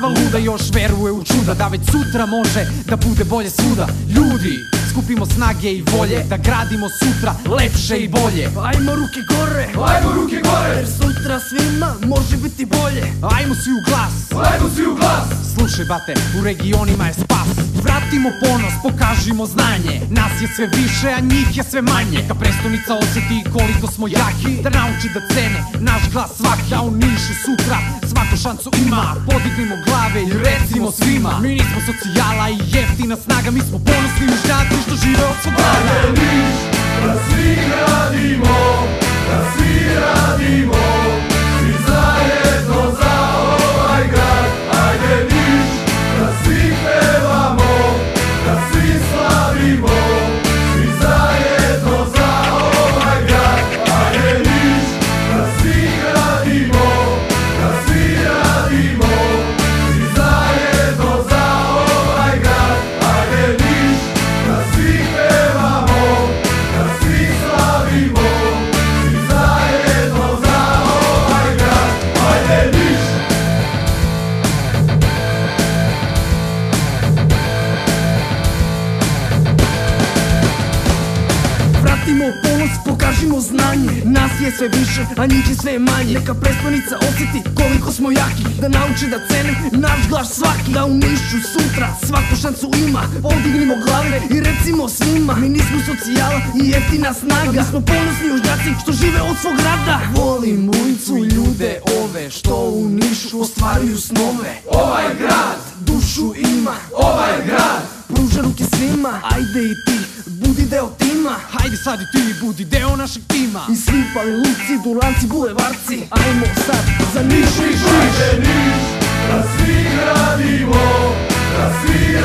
luda još veruje u čuda, da već sutra može da bude bolje svuda. Ljudi, skupimo snage i volje da gradimo sutra lepše i bolje. Ajmo ruke gore, ajmo ruke gore, jer sutra svima može biti bolje. Ajmo svi u glas, ajmo svi u glas. Slušaj bate, u regionima je spas. Vratimo ponos, pokažimo znanje. Nas je sve više, a njih je sve manje. Neka prestonica osjeti koliko smo jaki, da nauči da cene naš glas svaki. A u Nišu sutra svaku šansu ima. Podignimo glave i recimo svima: mi nismo socijala i jeftina snaga, mi smo ponosni mužnjaci što žive od svog rada. Ajde Niš, da svi radimo, da svi radimo, svi zajedno za ovaj grad. Ajde Niš, da svi pevamo, da svi slavimo, svi zajedno za ovaj grad. Ajde Niš, da svi radimo, da svi radimo, svi zajedno za ovaj grad. Ajde Niš, da svi pevamo, da svi slavimo, svi zajedno za ovaj grad. Ajde Niš. Vratimo ponos, pokažimo znanje. Nas je sve više, a njih je sve manje. Neka prestonica osjeti koliko smo jaki, da nauči da cene naš glas svaki. Da u Nišu sutra svaku šansu ima. Podignimo glave i recimo svima: mi nismo socijala i jeftina snaga, mi smo ponosni južnjaci što žive od svog rada. Volim ulicu i ljude ove što u Nišu ostvaruju snove. Ovaj grad Dušu ima, ovaj grad pruža ruke svima. Ajde i ti, budi deo tima. Hajde sad i ti budi deo našeg tima. I svi paliluci, dulanci, bulevarci, ajmo sad za Niš, Niš, Niš. Ajde Niš, da svi radimo, da svi